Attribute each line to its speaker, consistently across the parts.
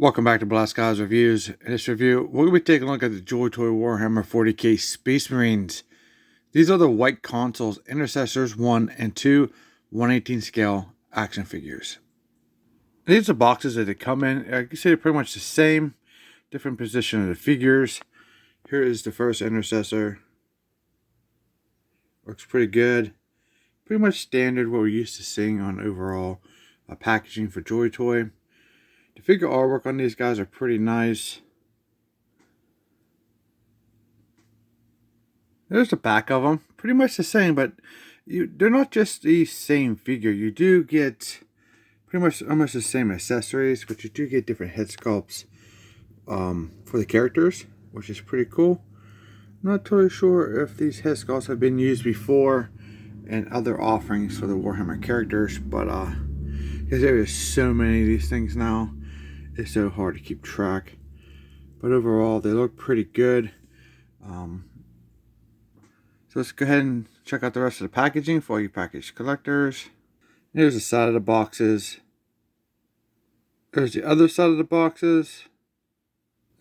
Speaker 1: Welcome back to Blast Guys Reviews. In this review, we're going to be taking a look at the Joytoy Warhammer 40k Space Marines. These are the white Consuls, Intercessors 1 and 2, 1/18 scale action figures. These are boxes that they come in. I can say they're pretty much the same, different position of the figures. Here is the first Intercessor. Looks pretty good. Pretty much standard what we're used to seeing on overall packaging for Joytoy. The figure artwork on these guys are pretty nice. There's the back of them. Pretty much the same, but they're not just the same figure. You do get pretty much almost the same accessories, but you do get different head sculpts for the characters, which is pretty cool. I'm not totally sure if these head sculpts have been used before in other offerings for the Warhammer characters, but because there is so many of these things now, it's so hard to keep track. But overall, they look pretty good. So let's go ahead and check out the rest of the packaging for all you package collectors. Here's the side of the boxes. There's the other side of the boxes.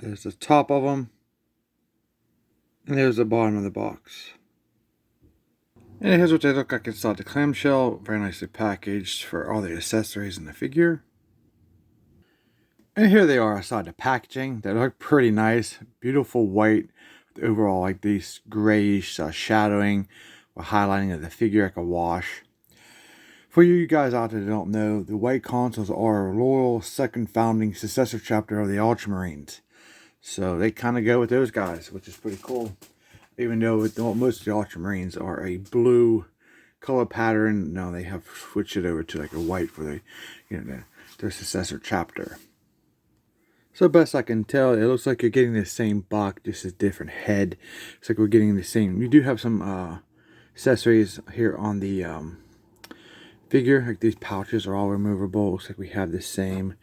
Speaker 1: There's the top of them. And there's the bottom of the box. And here's what they look like inside the clamshell. Very nicely packaged for all the accessories in the figure. And here they are outside the packaging. They look pretty nice. Beautiful white. With overall like these grayish shadowing or highlighting of the figure like a wash. For you guys out there that don't know, the white Consuls are a loyal second founding successor chapter of the Ultramarines. So they kind of go with those guys, which is pretty cool. Even though most of the Ultramarines are a blue color pattern, no, they have switched it over to like a white for the, their successor chapter. So best I can tell, it looks like you're getting the same box, just a different head. It's like we're getting the same. You do have some accessories here on the figure. Like these pouches are all removable. Looks like we have the same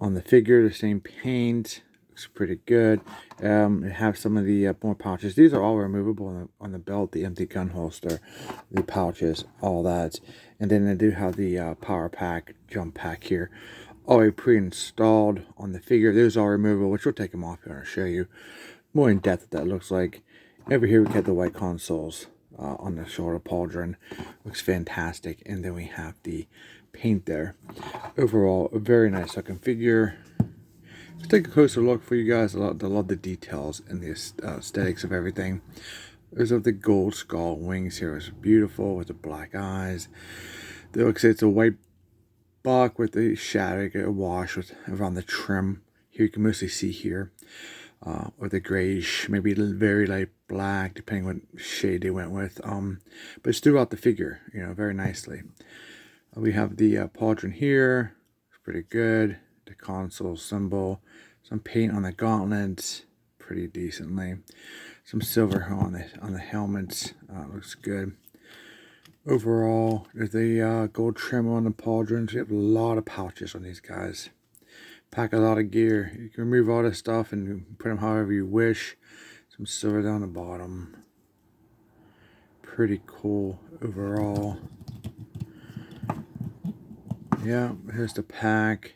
Speaker 1: on the figure, the same paint. Looks pretty good. It have some of the more pouches. These are all removable on the belt, the empty gun holster, the pouches, all that. And then they do have the power pack, jump pack here. Already pre-installed on the figure. Those are removable, which we'll take them off here and show you more in depth what that looks like. Over here we have the white Consuls on the shoulder pauldron. Looks fantastic. And then we have the paint there. Overall, a very nice looking figure. Let's take a closer look for you guys. I love the details and the aesthetics of everything. There's the gold skull wings here. It's beautiful with the black eyes. It looks like it's a white buck with the shadow, a wash with around the trim. Here you can mostly see here, or the grayish, maybe very light black, depending what shade they went with. But it's throughout the figure, very nicely. We have the pauldron here. It's pretty good. The Consul symbol, some paint on the gauntlets, pretty decently. Some silver on the helmets, looks good. Overall, there's the gold trim on the pauldrons. We have a lot of pouches on these guys. Pack a lot of gear. You can remove all this stuff and put them however you wish. Some silver down the bottom. Pretty cool overall. Yeah, here's the pack.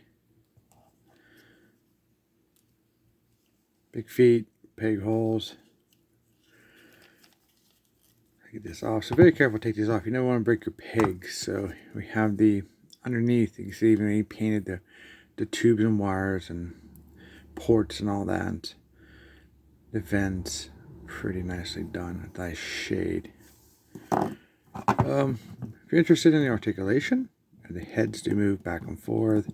Speaker 1: Big feet, peg holes. Get this off. So very careful to take these off. You don't want to break your pegs. So we have the underneath. You can see even he painted the tubes and wires and ports and all that. The vents, pretty nicely done. A nice shade. If you're interested in the articulation, the heads do move back and forth,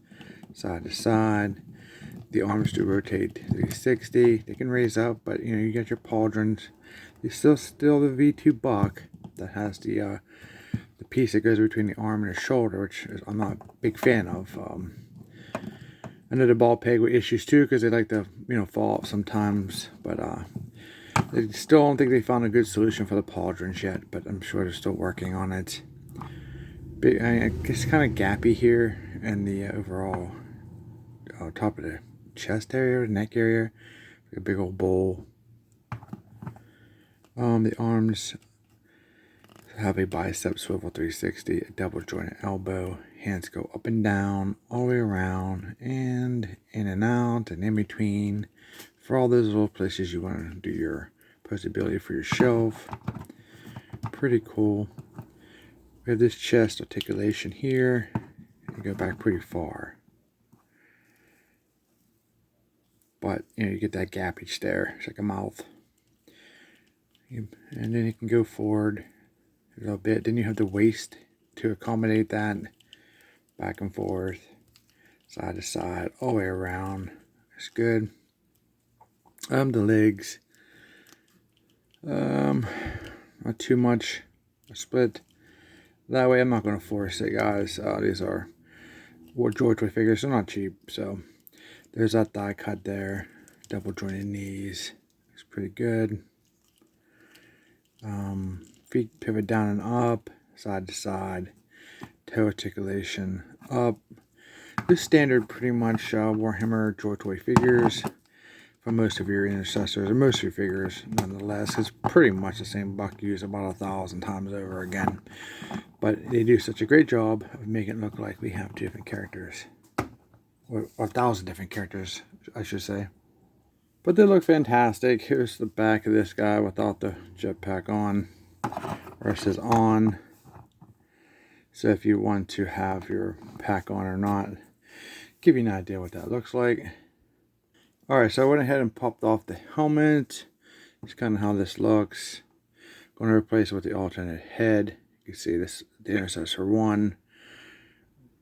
Speaker 1: side to side. The arms do rotate 360. They can raise up, but you get your pauldrons. You still the V2 buck that has the piece that goes between the arm and the shoulder, which I'm not a big fan of. I know the ball peg with issues too, because they like to fall off sometimes, but they still don't think they found a good solution for the pauldrons yet. But I'm sure they're still working on it. It's kind of gappy here, and the overall top of the chest area, neck area, like a big old bowl. The arms have a bicep swivel 360, a double jointed elbow, Hands go up and down, all the way around, and in and out, and in between, for all those little places you want to do your postability for your shelf. Pretty cool. We have this chest articulation here. You go back pretty far. But, you know, you get that gappage there. It's like a mouth. And then you can go forward a little bit. Then you have the waist to accommodate that. Back and forth. Side to side. All the way around. It's good. The legs. Not too much. A split. That way I'm not going to force it, guys. These are Joytoy figures. They're not cheap, so... There's that thigh cut there. Double jointed knees. Looks pretty good. Feet pivot down and up. Side to side. Toe articulation up. This standard pretty much Warhammer Joytoy figures. For most of your intercessors. Or most of your figures, nonetheless. It's pretty much the same buck used about 1,000 times over again. But they do such a great job of making it look like we have 2 different characters. Or 1,000 different characters, I should say. But they look fantastic. Here's the back of this guy without the jetpack on. Versus on. So if you want to have your pack on or not, give you an idea what that looks like. Alright, so I went ahead and popped off the helmet. It's kind of how this looks. Going to replace it with the alternate head. You can see this, the Intercessor 1.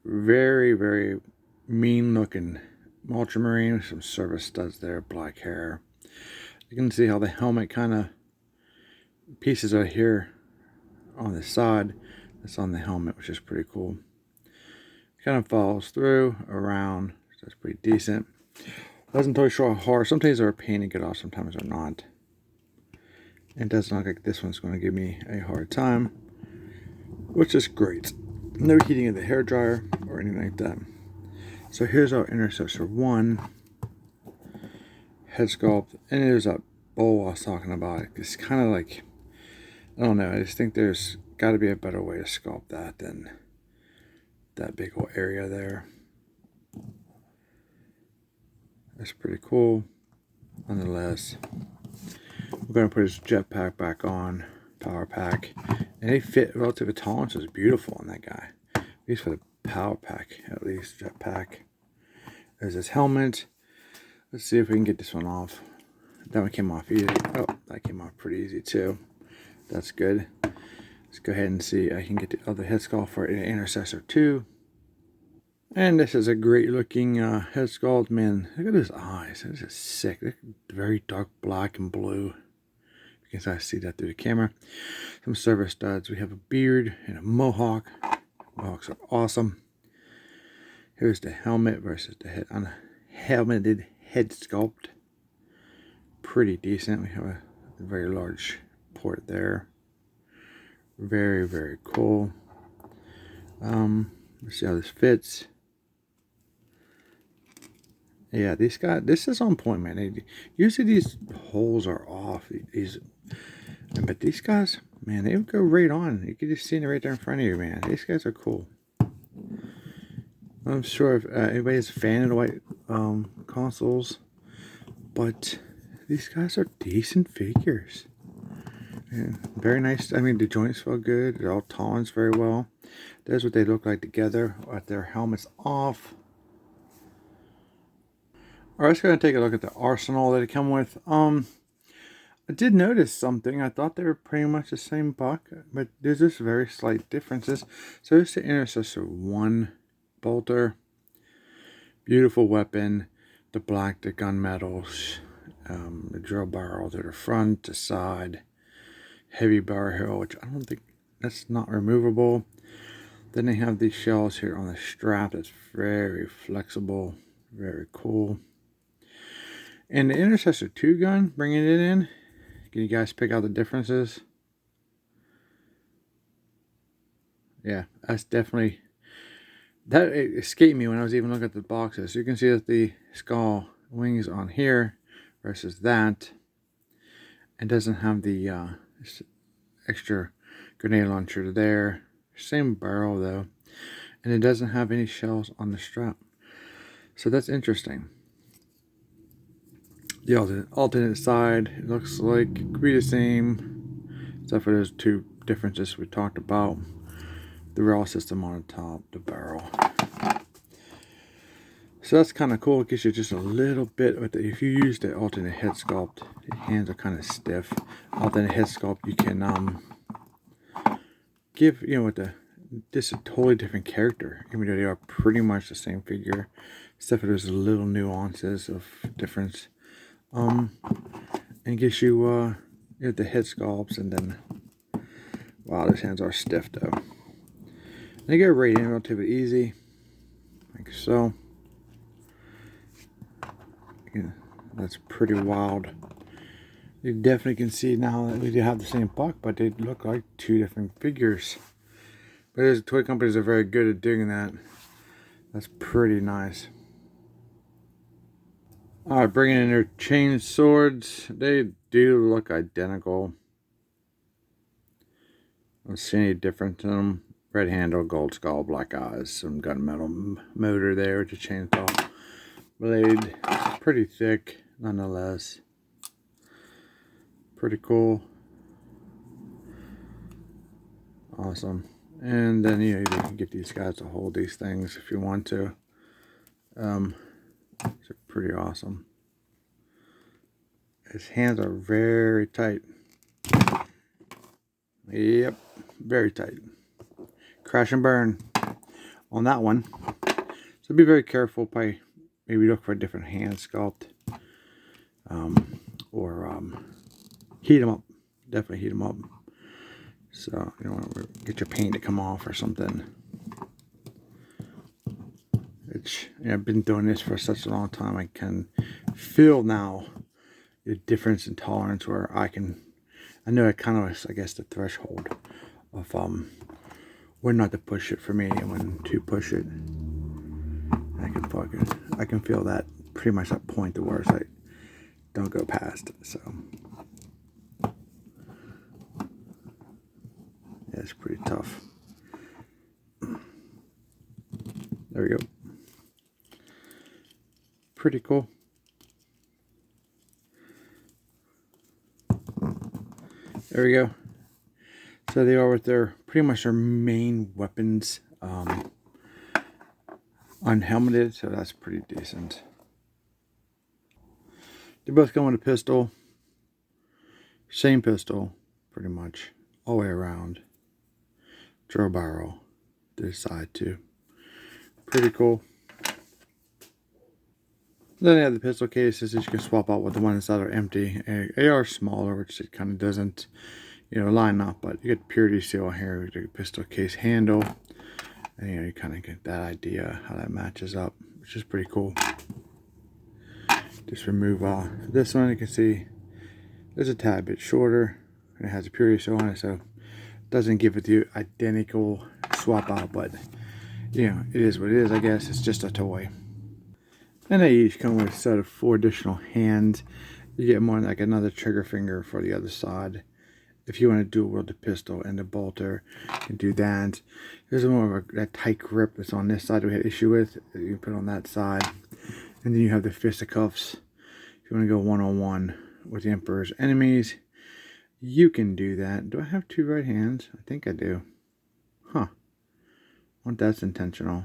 Speaker 1: Very, very mean looking ultramarine with some service studs there, black hair. You can see how the helmet kind of pieces are here on the side. That's on the helmet, which is pretty cool. Kind of follows through around, so that's pretty decent. Doesn't totally show how hard. Sometimes they're a pain to get off, sometimes they're not. It doesn't look like this one's going to give me a hard time, which is great. No heating of the hair dryer or anything like that. So here's our Intercessor 1 head sculpt, and there's that bowl I was talking about. It's kind of like, I don't know, I just think there's got to be a better way to sculpt that than that big old area there. That's pretty cool. Nonetheless, we're going to put his jetpack back on, power pack, and they fit relative tolerance is beautiful on that guy. At least for the power pack, at least jetpack. There's his helmet. Let's see if we can get this one off. That one came off easy. Oh, that came off pretty easy too. That's good. Let's go ahead and see. I can get the other head sculpt for Intercessor 2. And this is a great looking head sculpt. Man, look at his eyes. This is sick. They're very dark black and blue. You can see that through the camera. Some service studs. We have a beard and a mohawk. Mohawks are awesome. Here's the helmet versus the head on a helmeted head sculpt. Pretty decent. We have a very large port there. Very, very cool. Let's see how this fits. Yeah, these guys, this is on point, man. Usually these holes are off. But these guys, man, they would go right on. You can just see it right there in front of you, man. These guys are cool. I'm sure if anybody's a fan of the white consoles, but these guys are decent figures. Yeah, very nice. I mean, the joints feel good. They're all tolerance very well. There's what they look like together with their helmets off. Alright, let's go and take a look at the arsenal that they come with. I did notice something. I thought they were pretty much the same buck, but there's just very slight differences. So here's the Intercessor 1 bolter. Beautiful weapon. The black, the gunmetals, the drill barrel to the front, to side. Heavy barrel, which I don't think, that's not removable. Then they have these shells here on the strap that's very flexible. Very cool. And the Intercessor 2 gun, bringing it in. Can you guys pick out the differences? Yeah, that's definitely... That escaped me when I was even looking at the boxes. You can see that the skull wings on here versus that. It doesn't have the extra grenade launcher there. Same barrel though. and it doesn't have any shells on the strap. So that's interesting. The alternate side, it looks like it could be the same, except for those two differences we talked about. The rail system on the top, the barrel. So that's kind of cool. It gives you just a little bit with it. If you use the alternate head sculpt, your hands are kind of stiff. Alternate head sculpt, you can give, with this a totally different character, even though they are pretty much the same figure, except for there's little nuances of difference. And gives you the head sculpts, and then wow, those hands are stiff though. And they get right in relatively easy, like so. Yeah, that's pretty wild. You definitely can see now that we do have the same buck, but they look like two different figures. But those toy companies are very good at doing that. That's pretty nice. Alright, bringing in their chain swords. They do look identical. I don't see any difference in them. Red handle, gold skull, black eyes, some gunmetal motor there with the chainsaw blade. Pretty thick, nonetheless. Pretty cool. Awesome. And then you can get these guys to hold these things if you want to. It's pretty awesome. His hands are very tight. Yep, very tight. Crash and burn on that one. So be very careful. Probably maybe look for a different hand sculpt. Or heat them up. Definitely heat them up. So you don't want to get your paint to come off or something. I've been doing this for such a long time. I can feel now the difference in tolerance where I know it kind of is, I guess, the threshold of when not to push it for me and when to push it. I can feel that pretty much that point to where it's like don't go past. So yeah, it's pretty tough. There we go. Pretty cool. There we go. So they are with their pretty much their main weapons, unhelmeted, so that's pretty decent. They both come with a pistol. Same pistol, pretty much, all the way around. Drill barrel to the side too. Pretty cool. Then they have the pistol cases that you can swap out with the ones that are empty. They are smaller, which it kind of doesn't, line up. But you get purity seal here with the pistol case handle, and you kind of get that idea how that matches up, which is pretty cool. Just remove this one. You can see it's a tad bit shorter, and it has a purity seal on it, so it doesn't give it the identical swap out. But it is what it is. I guess it's just a toy. And they each come with a set of 4 additional hands. You get more like another trigger finger for the other side. If you want to dual wield the pistol and the bolter, you can do that. There's more of that tight grip that's on this side we had issue with. You can put on that side. And then you have the fisticuffs. If you want to go one-on-one with the Emperor's enemies, you can do that. Do I have 2 right hands? I think I do. Huh. Well, that's intentional.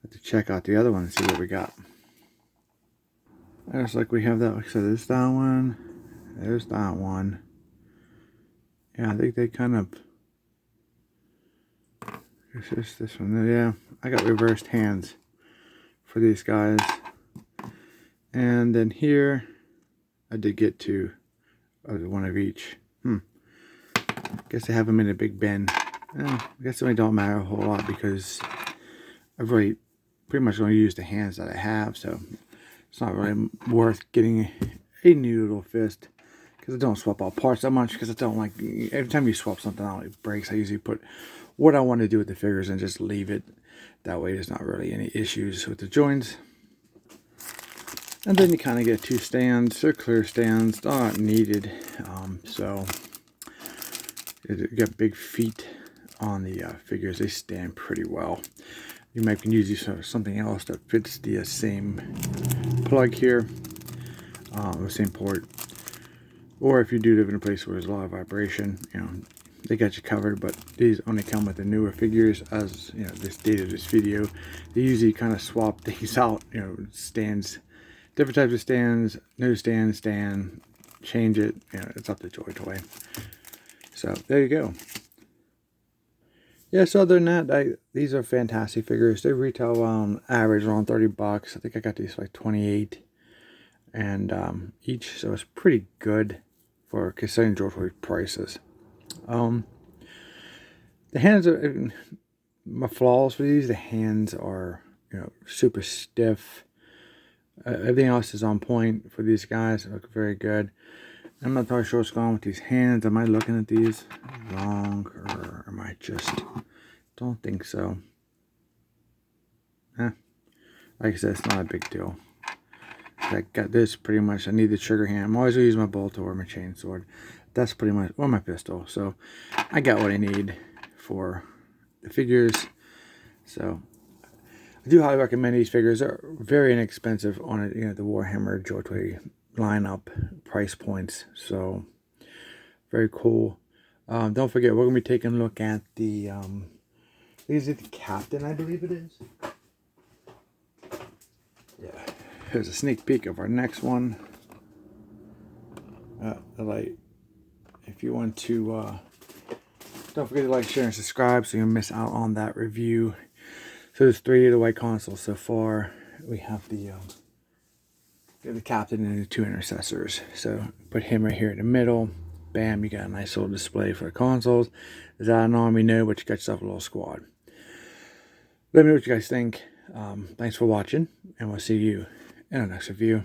Speaker 1: Have to check out the other one and see what we got. Looks like we have that. So there's that one. There's that one. Yeah, I think they kind of. It's just this one. Yeah, I got reversed hands for these guys. And then here, I did get 2 of one of each. Guess I have them in a big bin. I guess it only don't matter a whole lot because I've really pretty much going to use the hands that I have, so it's not really worth getting a new little fist because I don't swap out parts that much because I don't like, every time you swap something out it breaks. I usually put what I want to do with the figures and just leave it. That way there's not really any issues with the joints. And then you kind of get 2 stands. They're clear stands, not needed. So you got big feet on the figures. They stand pretty well. You might can use these for something else that fits the same plug here, the same port. Or if you do live in a place where there's a lot of vibration, you know, they got you covered. But these only come with the newer figures. As you know, this date of this video, they usually kind of swap things out. You know, stands, different types of stands, new stand, change it. You know, it's up to Joytoy. So there you go. Yeah, so other than that, these are fantastic figures. They retail on average around 30 bucks. I think I got these for like 28 and each, so it's pretty good for considering Joytoy prices. The hands are, my flaws for these, the hands are, you know, super stiff. Everything else is on point for these guys. They look very good. I'm not entirely sure what's going on with these hands. Am I looking at these wrong, or am I just... Don't think so. Like I said, it's not a big deal. I got this pretty much. I need the trigger hand. I'm always going to use my bolt or my chainsword. That's pretty much, or my pistol. So I got what I need for the figures. So I do highly recommend these figures. They're very inexpensive on it, you know, the Warhammer Joytoy lineup price points. So very cool. Don't forget, we're going to be taking a look at the is it the Captain, I believe it is? Yeah. Here's a sneak peek of our next one. Like, if you want to, don't forget to like, share, and subscribe so you don't miss out on that review. So there's 3 of the white consoles so far. We have the Captain and the 2 Intercessors. So put him right here in the middle. Bam, you got a nice little display for the consoles. Is that an army? No, but you got yourself a little squad. Let me know what you guys think. Thanks for watching, and we'll see you in our next review.